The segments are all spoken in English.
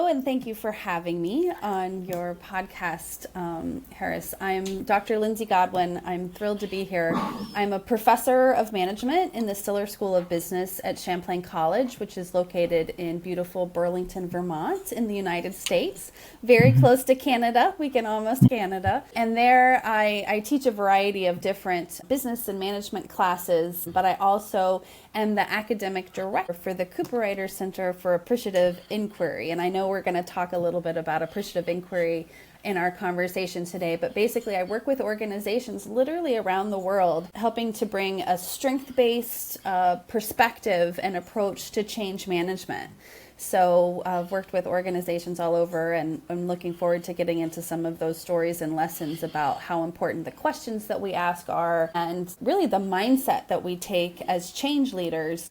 Hello, and thank you for having me on your podcast, Haris. I'm Dr. Lindsey Godwin. I'm thrilled to be here. I'm a professor of management in the Stiller School of Business at Champlain College, which is located in beautiful Burlington, Vermont in the United States, very close to Canada. We can almost Canada. And there I teach a variety of different business and management classes, but I also am the academic director for the Cooperrider Center for Appreciative Inquiry. And I know we're going to talk a little bit about appreciative inquiry in our conversation today, but basically I work with organizations literally around the world, helping to bring a strength-based perspective and approach to change management. So I've worked with organizations all over, and I'm looking forward to getting into some of those stories and lessons about how important the questions that we ask are, and really the mindset that we take as change leaders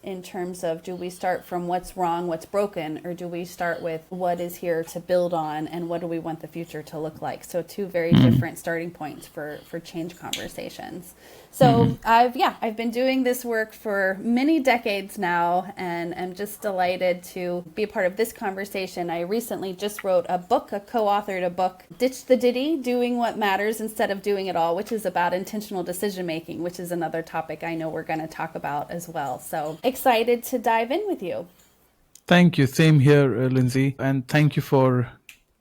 in terms of, do we start from what's wrong, what's broken, or do we start with what is here to build on and what do we want the future to look like? So two very different starting points for change conversations. So I've been doing this work for many decades now, and I'm just delighted to be a part of this conversation. I recently just wrote a book, co-authored a book, Ditch the Ditty, Doing What Matters Instead of Doing It All, which is about intentional decision making, which is another topic I know we're going to talk about as well. So excited to dive in with you. Thank you. Same here, Lindsey. And thank you for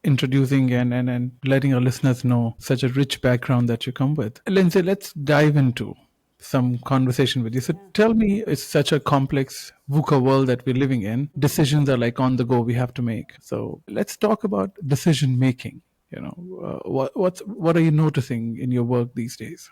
introducing and letting our listeners know such a rich background that you come with. Lindsey, let's dive into some conversation with you. So tell me, it's such a complex VUCA world that we're living in. Decisions are like on the go we have to make. So let's talk about decision making. What are you noticing in your work these days?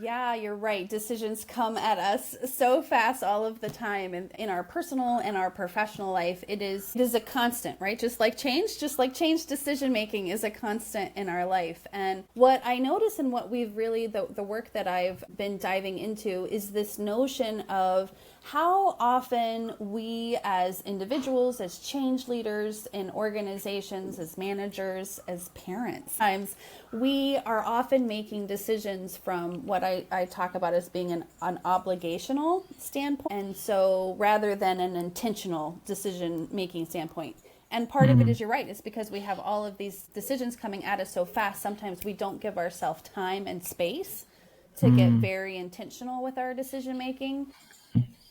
Yeah, you're right. Decisions come at us so fast all of the time. And in our personal and our professional life, it is a constant, right? Just like change decision making is a constant in our life. And what I notice, and what we've really, the work that I've been diving into, is this notion of how often we as individuals, as change leaders in organizations, as managers, as parents, times we are often making decisions from what I talk about as being an obligational standpoint, and so rather than an intentional decision-making standpoint. And part of it is, you're right, it's because we have all of these decisions coming at us so fast, sometimes we don't give ourselves time and space to get very intentional with our decision-making.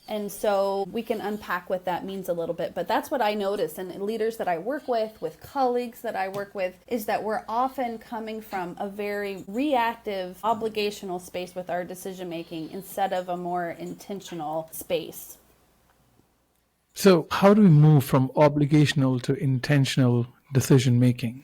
And so we can unpack what that means a little bit. But that's what I notice, and leaders that I work with colleagues that I work with, is that we're often coming from a very reactive, obligational space with our decision making instead of a more intentional space. So how do we move from obligational to intentional decision making?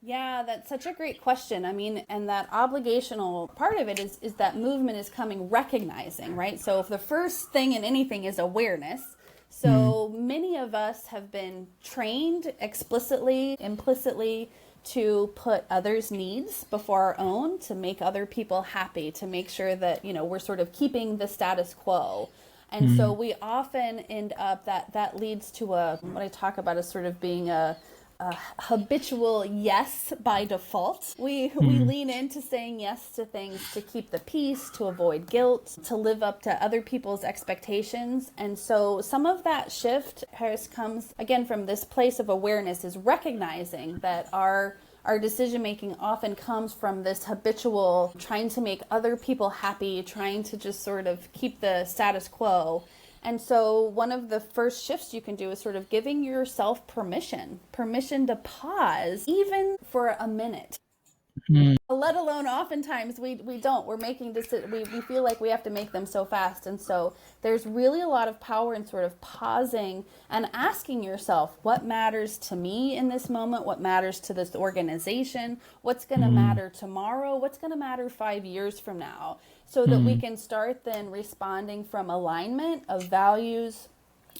Yeah, that's such a great question. I mean, and that obligational part of it is that movement is coming recognizing, right? So if the first thing in anything is awareness, so many of us have been trained explicitly, implicitly, to put others' needs before our own, to make other people happy, to make sure that, we're sort of keeping the status quo. And so we often end up, that leads to what I talk about as sort of being a habitual yes by default. We lean into saying yes to things to keep the peace, to avoid guilt, to live up to other people's expectations. And so some of that shift, Haris, comes again from this place of awareness, is recognizing that our decision making often comes from this habitual trying to make other people happy, trying to just sort of keep the status quo. And so one of the first shifts you can do is sort of giving yourself permission to pause, even for a minute. Let alone oftentimes we don't. We're making decisions. We feel like we have to make them so fast. And so there's really a lot of power in sort of pausing and asking yourself, what matters to me in this moment? What matters to this organization? What's going to matter tomorrow? What's going to matter 5 years from now? So that we can start then responding from alignment of values,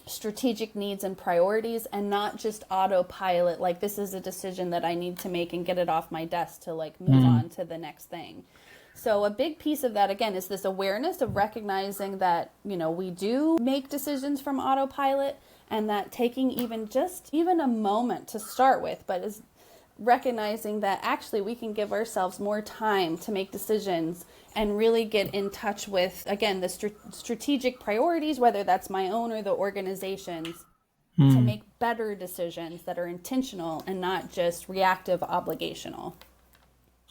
strategic needs and priorities, and not just autopilot, like this is a decision that I need to make and get it off my desk to like move on to the next thing. So a big piece of that, again, is this awareness of recognizing that, we do make decisions from autopilot, and that taking even a moment to start with, but is recognizing that actually we can give ourselves more time to make decisions and really get in touch with, again, the strategic priorities, whether that's my own or the organization's, to make better decisions that are intentional and not just reactive obligational.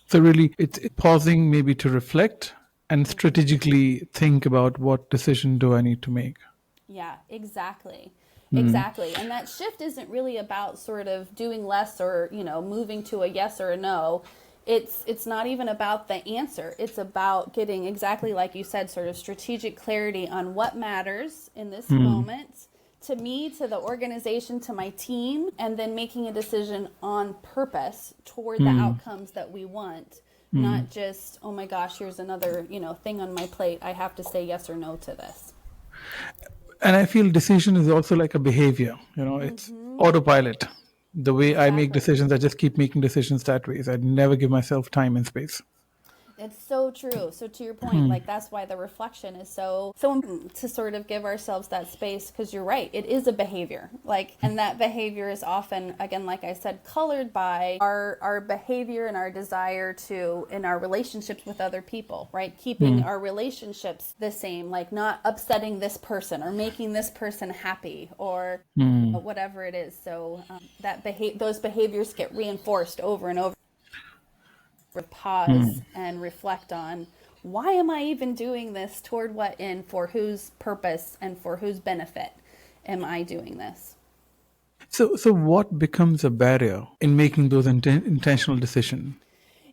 So really, it's pausing maybe to reflect and strategically think about what decision do I need to make. Yeah, exactly. Exactly. And that shift isn't really about sort of doing less or, moving to a yes or a no. It's not even about the answer. It's about getting, exactly like you said, sort of strategic clarity on what matters in this moment to me, to the organization, to my team, and then making a decision on purpose toward the outcomes that we want. Not just, oh my gosh, here's another, thing on my plate. I have to say yes or no to this. And I feel decision is also like a behavior. It's autopilot. The way I make decisions, I just keep making decisions that way. So I never give myself time and space. It's so true. So to your point, like that's why the reflection is so important, to sort of give ourselves that space, because you're right, it is a behavior. And that behavior is often, again, like I said, colored by our behavior and our desire to, in our relationships with other people, right? Keeping our relationships the same, like not upsetting this person or making this person happy or whatever it is. So those behaviors get reinforced over and over. Pause and reflect on, why am I even doing this, toward what end, for whose purpose and for whose benefit am I doing this? So what becomes a barrier in making those intentional decisions?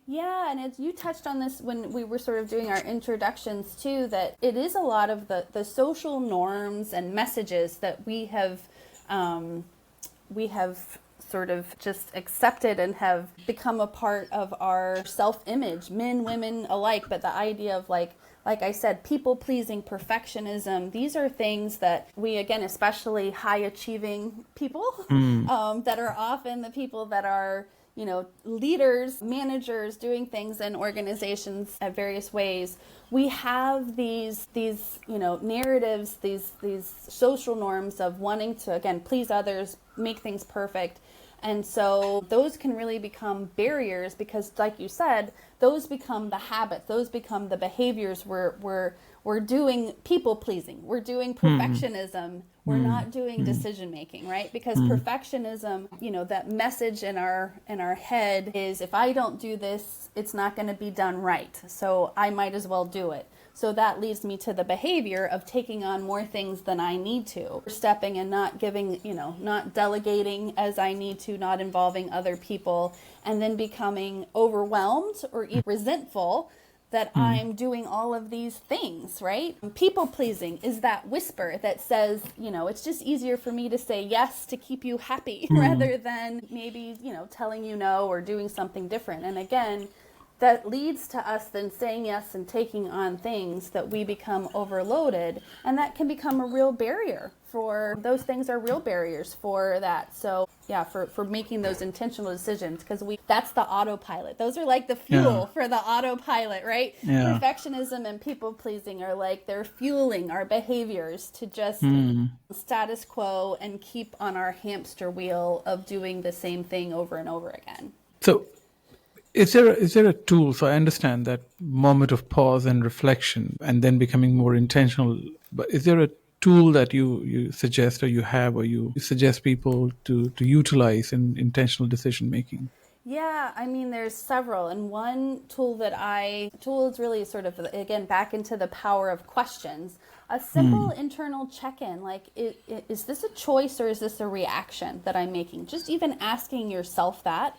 Yeah, and you touched on this when we were sort of doing our introductions too, that it is a lot of the social norms and messages that we have sort of just accepted and have become a part of our self-image, men, women alike. But the idea of like I said, people-pleasing, perfectionism, these are things that we, again, especially high-achieving people, that are often the people that are, leaders, managers, doing things in organizations at various ways. We have these narratives, these social norms of wanting to, again, please others, make things perfect. And so those can really become barriers because, like you said, those become the habits, those become the behaviors. We're doing people pleasing, we're doing perfectionism, we're not doing decision making, right? Because perfectionism, that message in our head is, if I don't do this, it's not going to be done right. So I might as well do it. So that leads me to the behavior of taking on more things than I need to, stepping and not giving, not delegating as I need to, not involving other people, and then becoming overwhelmed or even resentful that I'm doing all of these things, right? People pleasing is that whisper that says, it's just easier for me to say yes to keep you happy rather than maybe, telling you no or doing something different. And again, that leads to us then saying yes and taking on things that we become overloaded, and that can become a real barrier. For those things are real barriers for that. So yeah, for making those intentional decisions, because that's the autopilot. Those are like the fuel for the autopilot, right? Yeah. Perfectionism and people pleasing are like, they're fueling our behaviors to just status quo and keep on our hamster wheel of doing the same thing over and over again. So is there a tool? So I understand that moment of pause and reflection and then becoming more intentional, but is there a tool that you suggest or you have or you suggest people to utilize in intentional decision making? Yeah, I mean, there's several. And one tool is really sort of, again, back into the power of questions. A simple internal check-in, like, is this a choice or is this a reaction that I'm making? Just even asking yourself that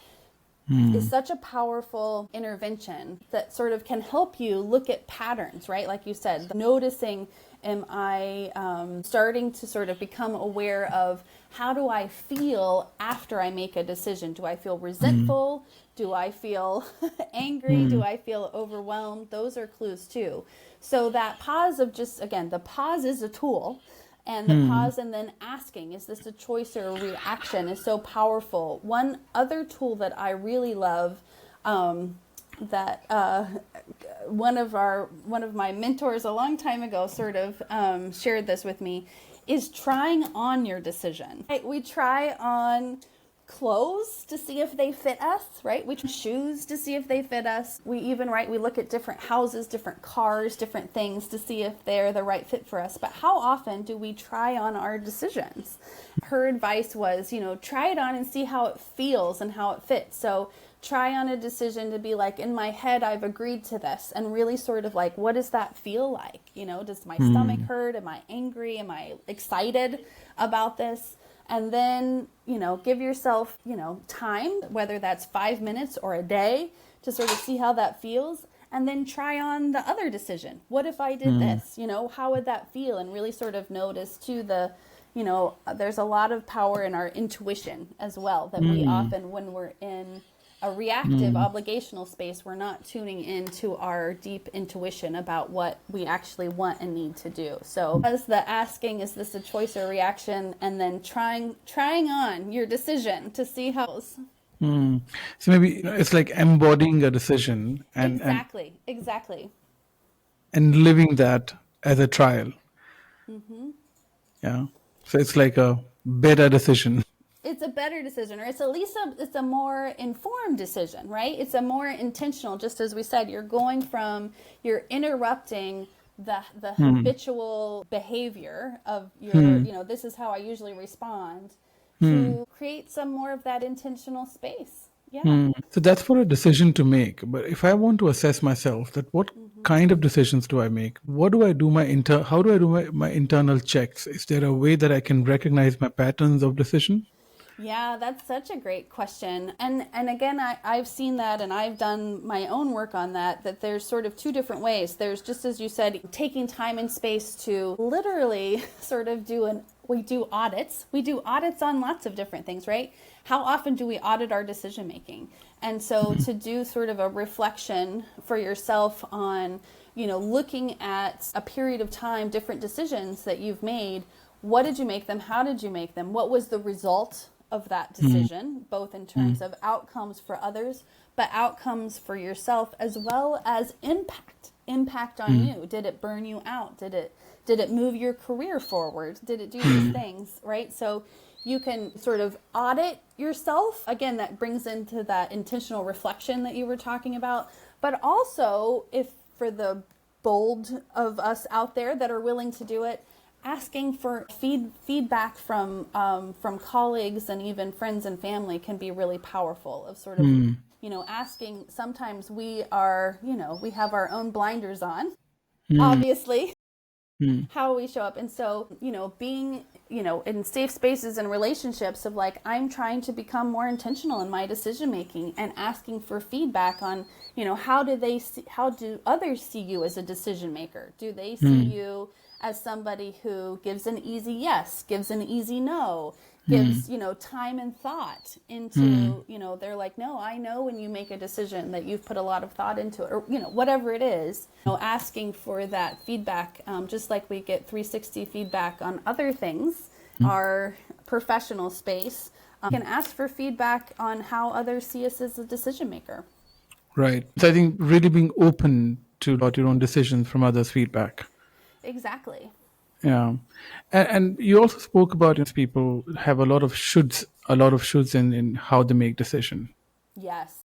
is such a powerful intervention that sort of can help you look at patterns, right? Like you said, noticing, am I starting to sort of become aware of how do I feel after I make a decision? Do I feel resentful? Do I feel angry? Do I feel overwhelmed? Those are clues too. So that pause of just, again, the pause is a tool. And the pause and then asking, is this a choice or a reaction, is so powerful. One other tool that I really love, that one of my mentors a long time ago sort of shared this with me, is trying on your decision. Right? We try on clothes to see if they fit us, right? We try shoes to see if they fit us. We even, right, we look at different houses, different cars, different things to see if they're the right fit for us. But how often do we try on our decisions? Her advice was, try it on and see how it feels and how it fits. So try on a decision to be like, in my head, I've agreed to this, and really sort of like, what does that feel like? Does my stomach hurt? Am I angry? Am I excited about this? And then, give yourself, time, whether that's 5 minutes or a day, to sort of see how that feels. And then try on the other decision. What if I did this? How would that feel? And really sort of notice too there's a lot of power in our intuition as well, that we often, when we're in a reactive obligational space, we're not tuning into our deep intuition about what we actually want and need to do. So as the asking, is this a choice or reaction, and then trying on your decision to see how it goes. So maybe it's like embodying a decision and Exactly. and living that as a trial. Yeah. So it's like a better decision. It's a better decision, or it's at least it's a more informed decision, right? It's a more intentional, just as we said, you're interrupting the habitual behavior of your, this is how I usually respond, to create some more of that intentional space. Yeah. So that's for a decision to make. But if I want to assess myself, that what kind of decisions do I make? What do I do how do I do my internal checks? Is there a way that I can recognize my patterns of decision? Yeah, that's such a great question. And again, I've seen that, and I've done my own work on that there's sort of two different ways. There's, just as you said, taking time and space to literally sort of we do audits. We do audits on lots of different things, right? How often do we audit our decision making? And so to do sort of a reflection for yourself on, looking at a period of time, different decisions that you've made. What did you make them? How did you make them? What was the result of that decision, both in terms of outcomes for others, but outcomes for yourself, as well as impact on you? Did it burn you out? Did it move your career forward? Did it do these things, right? So you can sort of audit yourself. Again, that brings into that intentional reflection that you were talking about. But also, if for the bold of us out there that are willing to do it, asking for feedback from colleagues and even friends and family can be really powerful, of sort of, asking. Sometimes we have our own blinders on, obviously, how we show up. And so, being, in safe spaces and relationships of like, I'm trying to become more intentional in my decision making, and asking for feedback on, how do others see you as a decision maker? Do they see you as somebody who gives an easy yes, gives an easy no, gives, time and thought into, they're like, no, I know when you make a decision that you've put a lot of thought into it, or, whatever it is, asking for that feedback, just like we get 360 feedback on other things, our professional space, can ask for feedback on how others see us as a decision maker. Right. So I think really being open to your own decisions from others' feedback. Exactly. Yeah. And you also spoke about people have a lot of shoulds in how they make decision. Yes.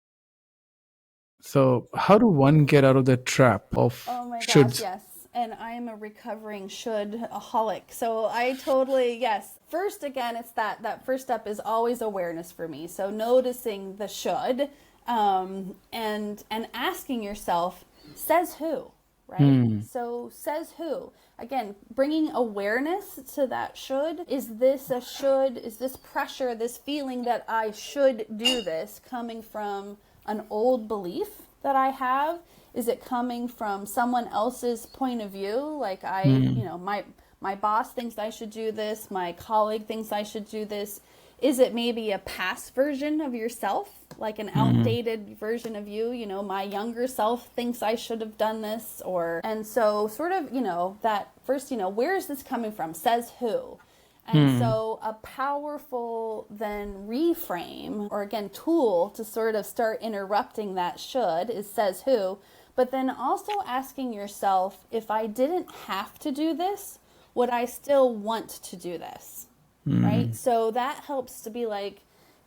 So how do one get out of the trap of Oh my shoulds? gosh, yes. And I am a recovering should-aholic. So I totally, yes. First, again, it's that first step is always awareness for me. So noticing the should, and asking yourself, says who? Right? So says who? Again, bringing awareness to that should. Is this a should? Is this pressure, this feeling that I should do this, coming from an old belief that I have? Is it coming from someone else's point of view? Like my boss thinks I should do this. My colleague thinks I should do this. Is it maybe a past version of yourself, like an outdated version of you? My younger self thinks I should have done this, and so sort of, that first, where is this coming from? Says who? And so a powerful then reframe, or again, tool to sort of start interrupting that should, is says who, but then also asking yourself, if I didn't have to do this, would I still want to do this? Right? So that helps to be like,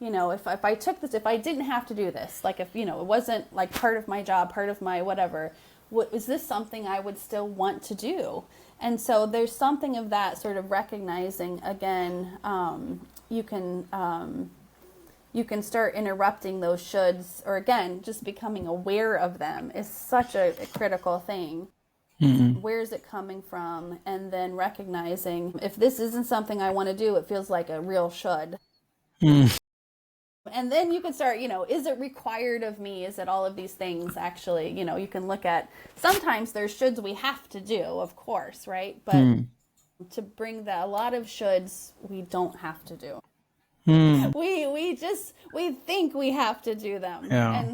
if I took this, if I didn't have to do this, like if, it wasn't like part of my job, part of my whatever, is this something I would still want to do? And so there's something of that sort of recognizing, again, you can start interrupting those shoulds, or again, just becoming aware of them is such a critical thing. Where is it coming from? And then recognizing if this isn't something I want to do, it feels like a real should. And then you can start, is it required of me? Is it all of these things? Actually, you can look at, sometimes there's shoulds we have to do, of course, right? But to bring a lot of shoulds we don't have to do. We think we have to do them. Yeah.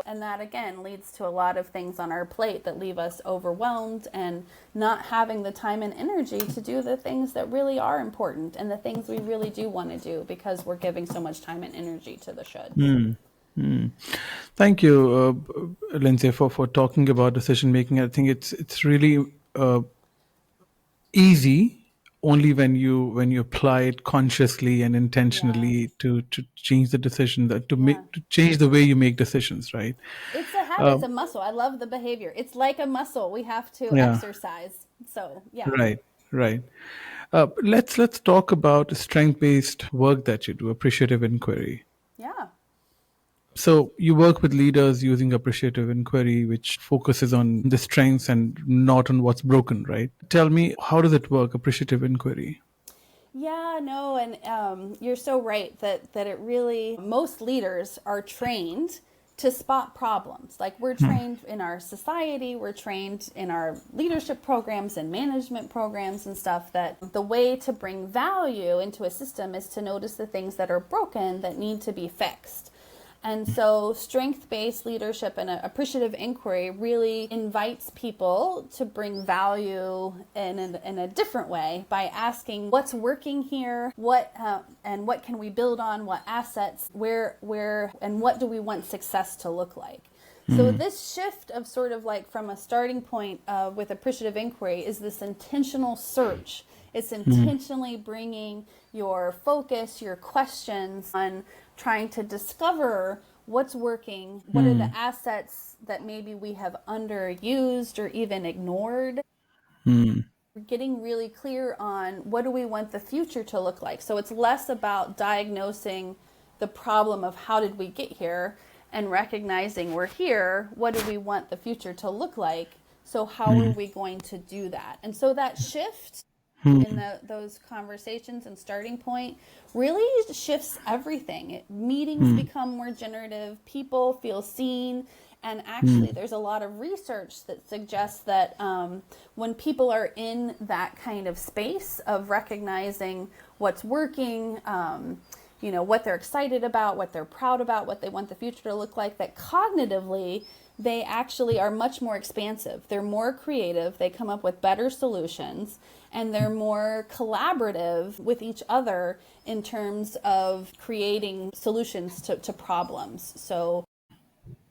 And that again leads to a lot of things on our plate that leave us overwhelmed and not having the time and energy to do the things that really are important and the things we really do want to do, because we're giving so much time and energy to the should. Thank you, Lindsey, for talking about decision making. I think it's really easy only when you apply it consciously and intentionally to change the decision, to change the way you make decisions, right? It's a habit, it's a muscle. I love the behavior. It's like a muscle we have to exercise. So Right. Let's talk about strength-based work that you do, appreciative inquiry. Yeah. So you work with leaders using appreciative inquiry, which focuses on the strengths and not on what's broken, right? Tell me, how does it work, appreciative inquiry? Yeah, no, and you're so right that it really, most leaders are trained to spot problems. Like we're trained in our society, we're trained in our leadership programs and management programs and stuff, that the way to bring value into a system is to notice the things that are broken that need to be fixed. And so strength-based leadership and appreciative inquiry really invites people to bring value in a different way by asking what's working here, what can we build on, what assets, where and what do we want success to look like. So this shift of sort of like from a starting point with appreciative inquiry is this intentional search. It's intentionally bringing your focus, your questions on trying to discover what's working, what are the assets that maybe we have underused or even ignored. Getting really clear on what do we want the future to look like. So it's less about diagnosing the problem of how did we get here and recognizing we're here, what do we want the future to look like? So how are we going to do that? And so that shift in those conversations and starting point really shifts everything. Meetings become more generative, people feel seen, and actually there's a lot of research that suggests that when people are in that kind of space of recognizing what's working, what they're excited about, what they're proud about, what they want the future to look like, that cognitively they actually are much more expansive. They're more creative, they come up with better solutions, and they're more collaborative with each other in terms of creating solutions to problems. So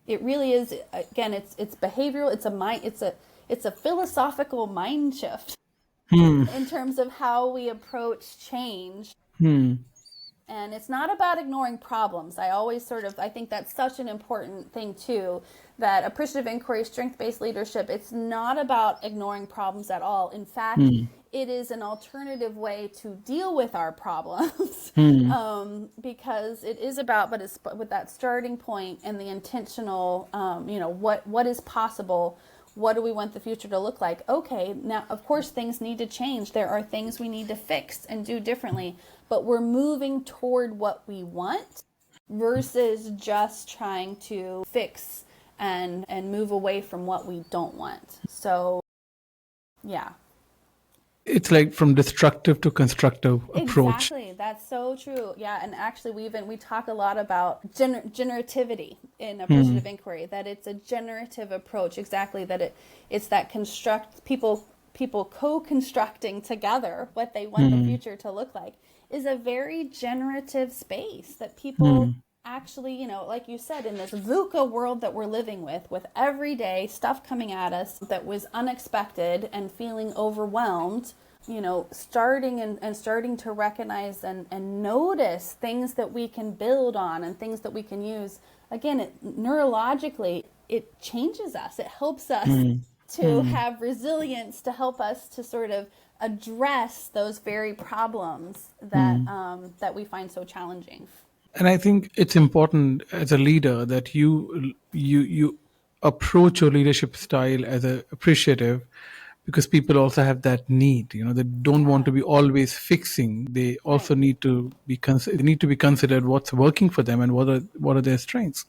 it really is, again, it's behavioral, it's a philosophical mind shift in terms of how we approach change. And it's not about ignoring problems. I think that's such an important thing too, that appreciative inquiry, strength-based leadership, it's not about ignoring problems at all. In fact, it is an alternative way to deal with our problems because it is about, but it's with that starting point and the intentional, what is possible. What do we want the future to look like? Okay, now, of course, things need to change. There are things we need to fix and do differently, but we're moving toward what we want versus just trying to fix and move away from what we don't want. So, yeah. It's like from destructive to constructive approach. Exactly. That's so true. Yeah. And actually we talk a lot about generativity in appreciative inquiry, that it's a generative approach. Exactly. That it's that people co-constructing together what they want the future to look like is a very generative space that people actually, like you said, in this VUCA world that we're living with everyday stuff coming at us that was unexpected and feeling overwhelmed, starting and starting to recognize and notice things that we can build on and things that we can use. Again, neurologically, it changes us. It helps us to have resilience, to help us to sort of address those very problems that we find so challenging. And I think it's important as a leader that you approach your leadership style as a appreciative, because people also have that need. They don't want to be always fixing. They also need to be considered what's working for them and what are their strengths.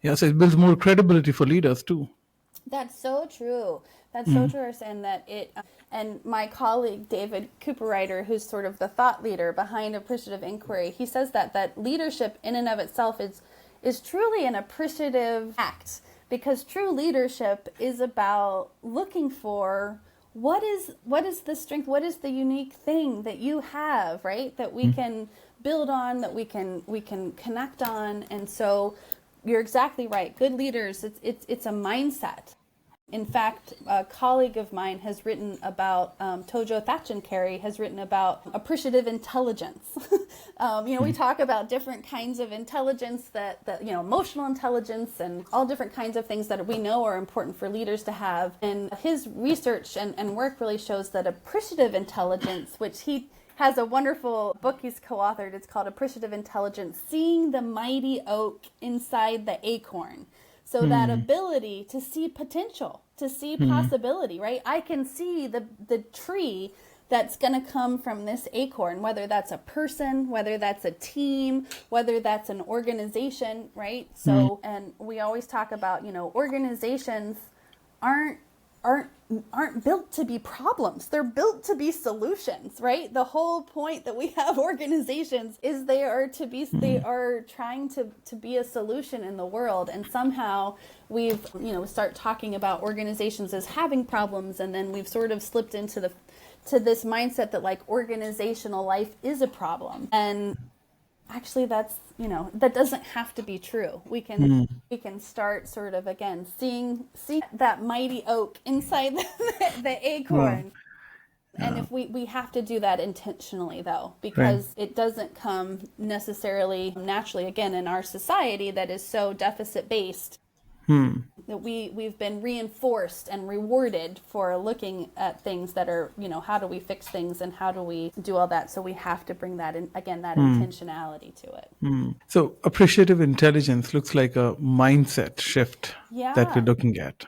Yeah, so it builds more credibility for leaders too. That's so true. That's so true, and that and my colleague David Cooperrider, who's sort of the thought leader behind Appreciative Inquiry, he says that leadership in and of itself is truly an appreciative act, because true leadership is about looking for what is the strength, what is the unique thing that you have, right? That we can build on, that we can connect on. And so you're exactly right. Good leaders, it's a mindset. In fact, a colleague of mine has written about, Tojo Thatchenkari has written about appreciative intelligence. We talk about different kinds of intelligence that emotional intelligence and all different kinds of things that we know are important for leaders to have. And his research and work really shows that appreciative intelligence, which he has a wonderful book he's co-authored, it's called Appreciative Intelligence, Seeing the Mighty Oak Inside the Acorn. So that ability to see potential, to see possibility, right? I can see the tree that's going to come from this acorn, whether that's a person, whether that's a team, whether that's an organization, right? So, and we always talk about, organizations aren't built to be problems. They're built to be solutions, right? The whole point that we have organizations is they are trying to be a solution in the world. And somehow we've, start talking about organizations as having problems, and then we've sort of slipped into this mindset that like organizational life is a problem. And actually that doesn't have to be true. We can start sort of, again, seeing that mighty oak inside the acorn. And if we have to do that intentionally, though, because it doesn't come necessarily naturally, again, in our society that is so deficit based. That we've been reinforced and rewarded for looking at things that are, how do we fix things and how do we do all that? So we have to bring that in, again, that intentionality to it. So appreciative intelligence looks like a mindset shift that we're looking at.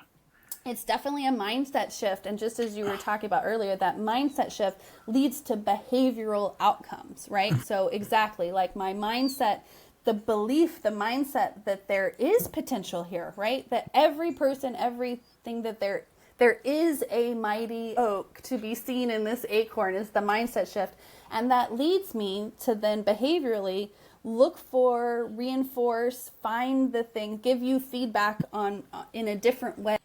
It's definitely a mindset shift. And just as you were talking about earlier, that mindset shift leads to behavioral outcomes, right? So exactly, like my mindset, the belief, the mindset that there is potential here, right? That every person, everything, that there is a mighty oak to be seen in this acorn is the mindset shift. And that leads me to then behaviorally look for, reinforce, find the thing, give you feedback on in a different way.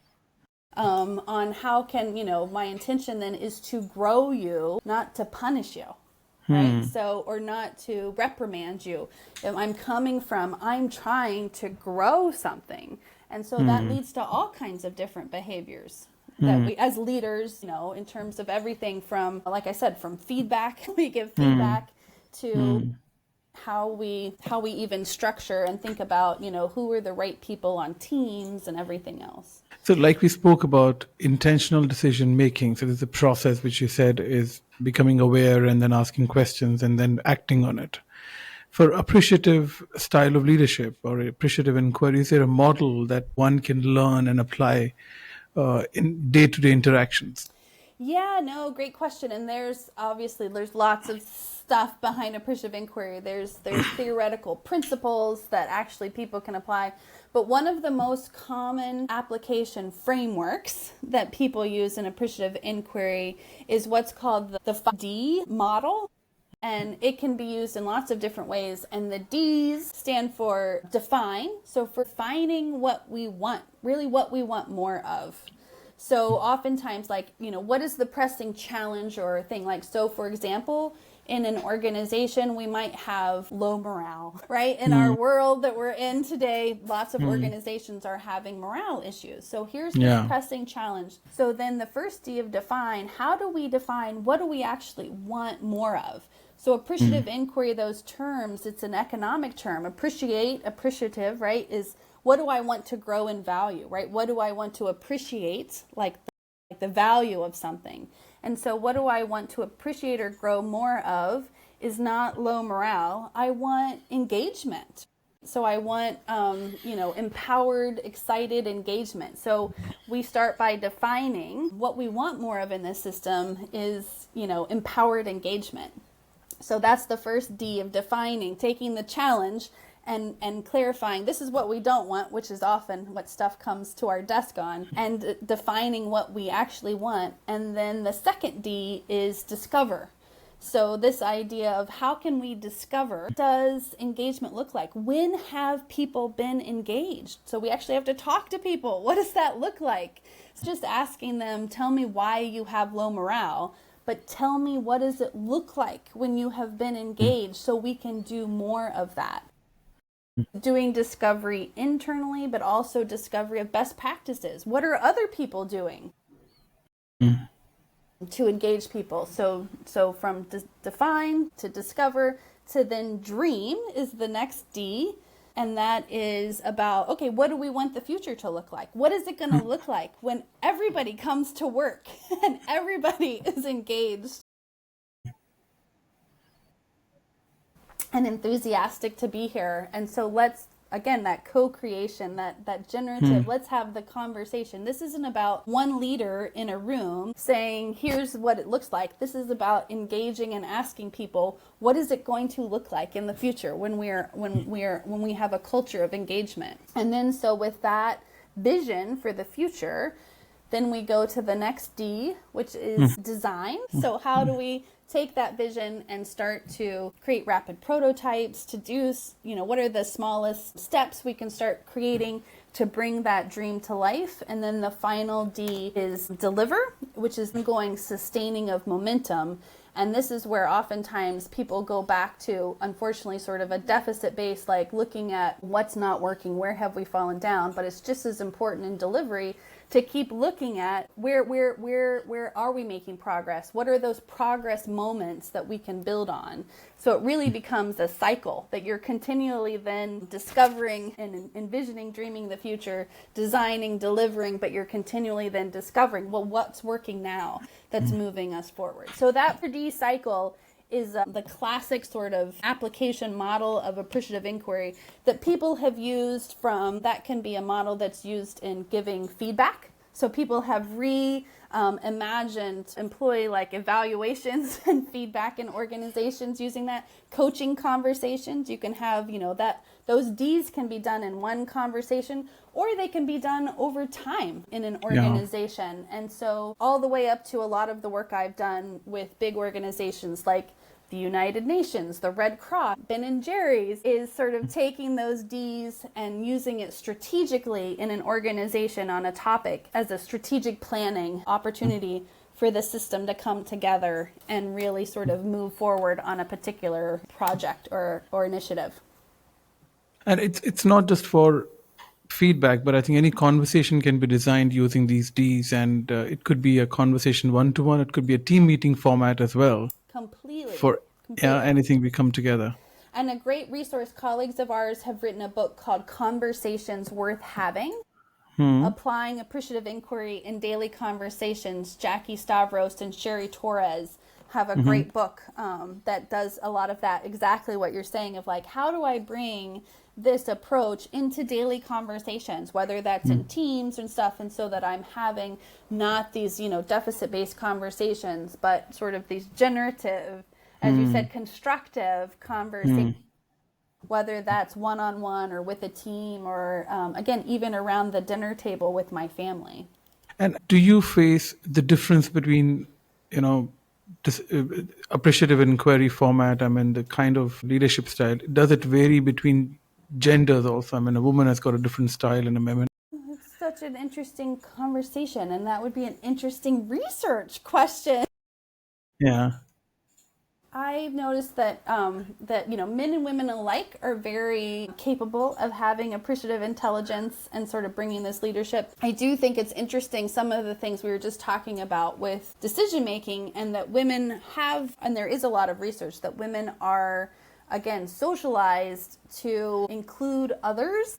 On how can, my intention then is to grow you, not to punish you. Right? So, or not to reprimand you. If I'm trying to grow something. And so that leads to all kinds of different behaviors that we, as leaders, in terms of everything from, like I said, from feedback, we give feedback to how we even structure and think about, who are the right people on teams and everything else. So like we spoke about intentional decision making. So there's a process which you said is becoming aware and then asking questions and then acting on it. For appreciative style of leadership or appreciative inquiry, is there a model that one can learn and apply in day-to-day interactions? Yeah, no, great question. And there's lots of stuff behind appreciative inquiry. There's theoretical principles that actually people can apply. But one of the most common application frameworks that people use in appreciative inquiry is what's called the 5D model. And it can be used in lots of different ways. And the D's stand for define. So for defining what we want, really what we want more of. So oftentimes, like, what is the pressing challenge or thing? Like, so for example, in an organization, we might have low morale, right? In our world that we're in today, lots of organizations are having morale issues. So here's this pressing challenge. So then the first D of define, how do we define what do we actually want more of? So appreciative inquiry, those terms, it's an economic term. Appreciative, right, is what do I want to grow in value, right? What do I want to appreciate, like the value of something? And so what do I want to appreciate or grow more of is not low morale. I want engagement. So I want, empowered, excited engagement. So we start by defining what we want more of in this system is, empowered engagement. So that's the first D of defining, taking the challenge and clarifying this is what we don't want, which is often what stuff comes to our desk on, and defining what we actually want. And then the second D is discover. So this idea of how can we discover, what does engagement look like? When have people been engaged? So we actually have to talk to people. What does that look like? It's just asking them, tell me why you have low morale, but tell me what does it look like when you have been engaged so we can do more of that. Doing discovery internally, but also discovery of best practices. What are other people doing to engage people? So from define to discover to then dream is the next D. And that is about, okay, what do we want the future to look like? What is it going to look like when everybody comes to work and everybody is engaged and enthusiastic to be here? And so let's, again, that co-creation, that generative, let's have the conversation. This isn't about one leader in a room saying, here's what it looks like. This is about engaging and asking people, what is it going to look like in the future when we have a culture of engagement? And then so with that vision for the future, then we go to the next D, which is design. So how do we take that vision and start to create rapid prototypes, to do, what are the smallest steps we can start creating to bring that dream to life? And then the final D is deliver, which is going sustaining of momentum. And this is where oftentimes people go back to, unfortunately, sort of a deficit base, like looking at what's not working, where have we fallen down? But it's just as important in delivery to keep looking at where are we making progress? What are those progress moments that we can build on? So it really becomes a cycle that you're continually then discovering and envisioning, dreaming the future, designing, delivering, but you're continually then discovering, well, what's working now that's moving us forward? So that 4D cycle is the classic sort of application model of appreciative inquiry that people have used from, that can be a model that's used in giving feedback. So people have imagined employee like evaluations and feedback in organizations using that. Coaching conversations, you can have, that those Ds can be done in one conversation, or they can be done over time in an organization. And so all the way up to a lot of the work I've done with big organizations like the United Nations, the Red Cross, Ben & Jerry's, is sort of taking those Ds and using it strategically in an organization on a topic as a strategic planning opportunity for the system to come together and really sort of move forward on a particular project or initiative. And it's not just for feedback, but I think any conversation can be designed using these Ds, and it could be a conversation one-to-one. It could be a team meeting format as well. Completely. Anything we come together. And a great resource, colleagues of ours have written a book called Conversations Worth Having, Applying Appreciative Inquiry in Daily Conversations. Jackie Stavros and Sherry Torres have a great book that does a lot of that, exactly what you're saying, of like, how do I bring this approach into daily conversations, whether that's in teams and stuff, and so that I'm having not these, deficit-based conversations, but sort of these generative, as you said, constructive conversations, whether that's one-on-one or with a team or, again, even around the dinner table with my family. And do you face the difference between, this appreciative inquiry format, the kind of leadership style, does it vary between genders also? A woman has got a different style and a man. It's such an interesting conversation, and that would be an interesting research question. Yeah. I've noticed that men and women alike are very capable of having appreciative intelligence and sort of bringing this leadership. I do think it's interesting some of the things we were just talking about with decision making, and that women have, and there is a lot of research that women are, again, socialized to include others.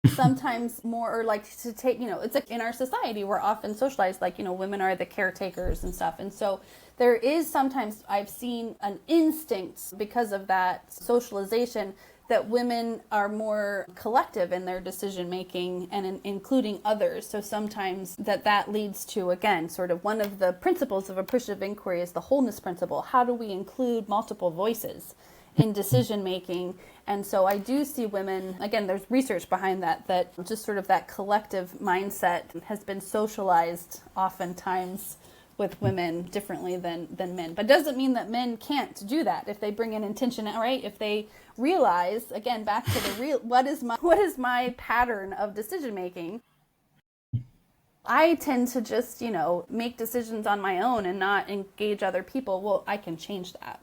Sometimes more, or like to take, it's like in our society, we're often socialized, like, women are the caretakers and stuff. And so there is sometimes, I've seen an instinct because of that socialization that women are more collective in their decision making and including others. So sometimes that leads to, again, sort of one of the principles of appreciative inquiry is the wholeness principle. How do we include multiple voices in decision making? And so I do see women, again, there's research behind that just sort of that collective mindset has been socialized oftentimes with women differently than men. But doesn't mean that men can't do that if they bring an intention, right? If they realize, again, back to the real, what is my pattern of decision making? I tend to just, make decisions on my own and not engage other people. Well, I can change that.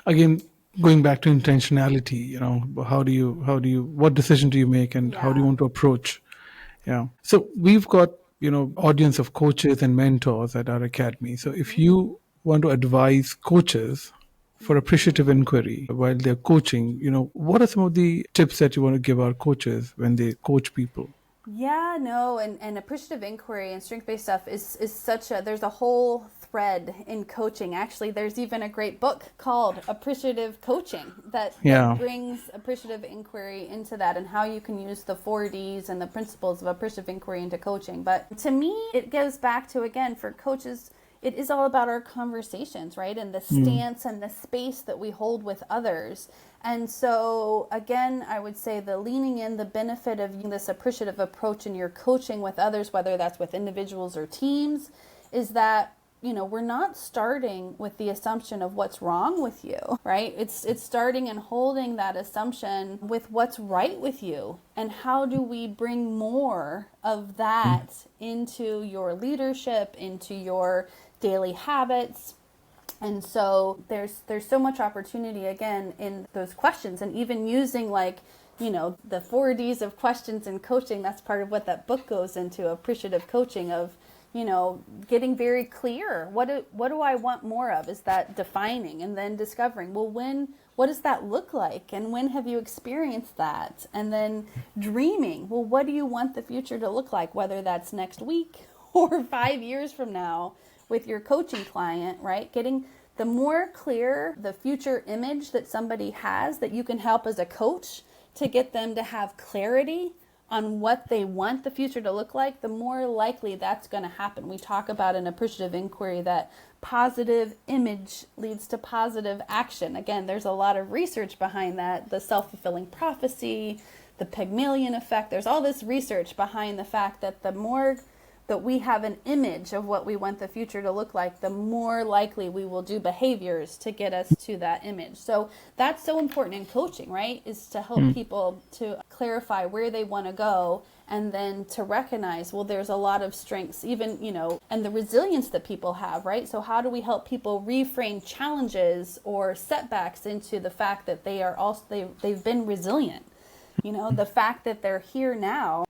Again, going back to intentionality, what decision do you make, and how do you want to approach? Yeah. So we've got, audience of coaches and mentors at our academy. So if you want to advise coaches for appreciative inquiry while they're coaching, what are some of the tips that you want to give our coaches when they coach people? Yeah, no, and appreciative inquiry and strength-based stuff is there's a whole thread in coaching. Actually, there's even a great book called Appreciative Coaching that brings appreciative inquiry into that, and how you can use the 4Ds and the principles of appreciative inquiry into coaching. But to me, it goes back to, again, for coaches, it is all about our conversations, right? And the stance and the space that we hold with others. And so, again, I would say the leaning in, the benefit of this appreciative approach in your coaching with others, whether that's with individuals or teams, is that, we're not starting with the assumption of what's wrong with you, right? It's starting and holding that assumption with what's right with you. And how do we bring more of that into your leadership, into your daily habits? And so there's so much opportunity, again, in those questions, and even using the 4Ds of questions in coaching. That's part of what that book goes into, appreciative coaching, of, getting very clear. What do I want more of? Is that defining, and then discovering, well, what does that look like? And when have you experienced that? And then dreaming, well, what do you want the future to look like? Whether that's next week or 5 years from now with your coaching client, right? Getting the more clear the future image that somebody has, that you can help as a coach to get them to have clarity on what they want the future to look like, the more likely that's going to happen. We talk about in appreciative inquiry that positive image leads to positive action. Again, there's a lot of research behind that, the self-fulfilling prophecy, the Pygmalion effect. There's all this research behind the fact that the more that we have an image of what we want the future to look like, the more likely we will do behaviors to get us to that image. So that's so important in coaching, right? Is to help people to clarify where they want to go, and then to recognize, well, there's a lot of strengths, even, and the resilience that people have, right? So how do we help people reframe challenges or setbacks into the fact that they are also, they've been resilient? The fact that they're here now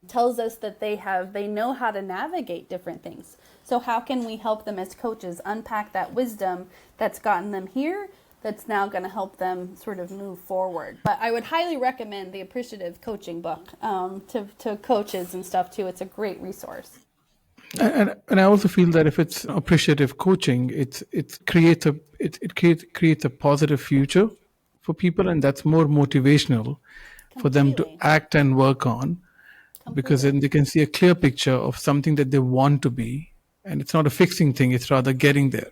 tells us that they know how to navigate different things. So how can we help them as coaches unpack that wisdom that's gotten them here, that's now going to help them sort of move forward? But I would highly recommend the Appreciative Coaching book to coaches and stuff too. It's a great resource. And I also feel that if it's appreciative coaching, it creates a positive future for people, and that's more motivational for them to act and work on. Because then they can see a clear picture of something that they want to be, and it's not a fixing thing, it's rather getting there.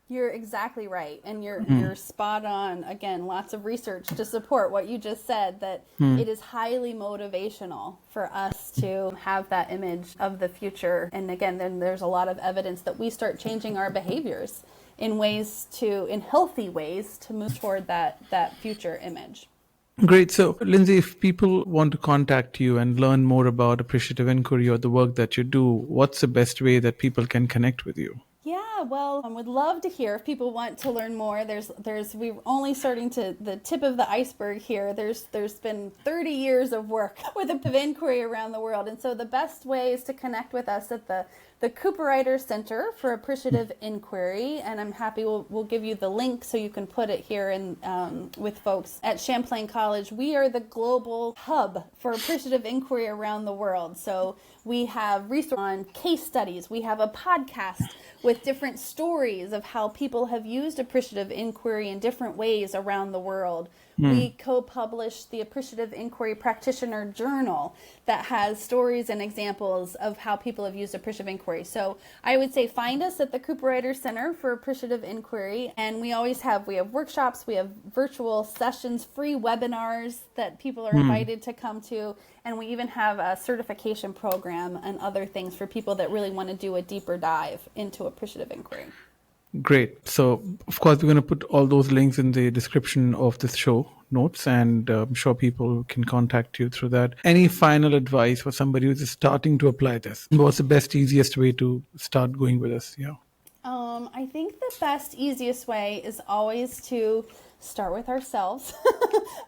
You're exactly right, and you're spot on. Again, lots of research to support what you just said, that it is highly motivational for us to have that image of the future. And again, then there's a lot of evidence that we start changing our behaviors in healthy ways to move toward that future image. Great. So, Lindsey, if people want to contact you and learn more about appreciative inquiry or the work that you do, what's the best way that people can connect with you? Yeah, well, I would love to hear if people want to learn more. We're only starting to the tip of the iceberg here. There's been 30 years of work with Appreciative Inquiry around the world. And so the best way is to connect with us at the Cooper Center for Appreciative Inquiry. And I'm happy we'll give you the link so you can put it here with folks at Champlain College. We are the global hub for appreciative inquiry around the world. So we have research on case studies. We have a podcast with different stories of how people have used appreciative inquiry in different ways around the world. We co-published the Appreciative Inquiry Practitioner Journal that has stories and examples of how people have used appreciative inquiry. So I would say find us at the Cooper Center for Appreciative Inquiry. And we have workshops, we have virtual sessions, free webinars that people are invited to come to. And we even have a certification program and other things for people that really want to do a deeper dive into appreciative inquiry. Great. So, of course, we're going to put all those links in the description of this show notes, and I'm sure people can contact you through that. Any final advice for somebody who's just starting to apply this? What's the best, easiest way to start going with this? Yeah. I think the best, easiest way is always to start with ourselves.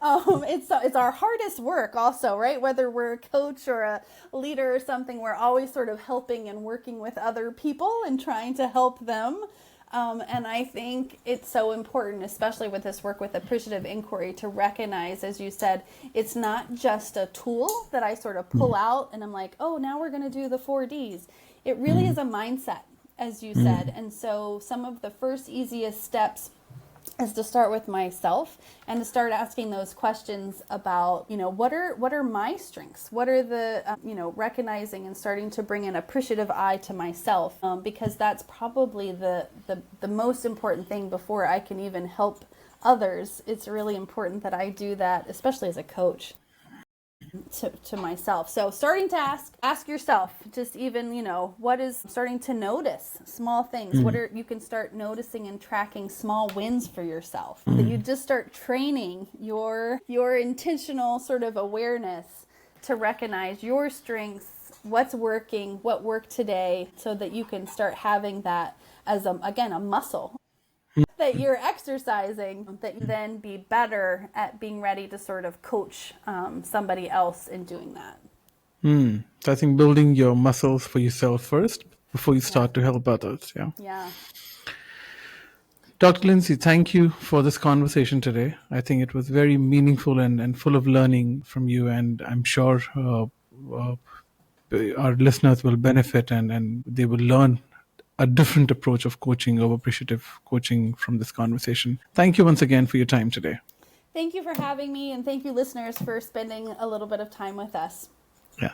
It's our hardest work also, right? Whether we're a coach or a leader or something, we're always sort of helping and working with other people and trying to help them. And I think it's so important, especially with this work with appreciative inquiry, to recognize, as you said, it's not just a tool that I sort of pull out and I'm like, oh, now we're going to do the 4Ds. It really is a mindset, as you said. And so some of the first easiest steps is to start with myself and to start asking those questions about, what are my strengths? What are the, recognizing and starting to bring an appreciative eye to myself, because that's probably the most important thing before I can even help others. It's really important that I do that, especially as a coach, to myself. So starting to ask yourself, just even, what is starting to notice small things. You can start noticing and tracking small wins for yourself. That you just start training your intentional sort of awareness to recognize your strengths, what's working, what worked today, so that you can start having that as a muscle that you're exercising, that you then be better at being ready to sort of coach somebody else in doing that. So I think building your muscles for yourself first before you start to help others. Yeah. Dr. Lindsey, thank you for this conversation today. I think it was very meaningful and full of learning from you, and I'm sure our listeners will benefit and they will learn a different approach of coaching, of appreciative coaching from this conversation. Thank you once again for your time today. Thank you for having me, and thank you, listeners, for spending a little bit of time with us. Yeah.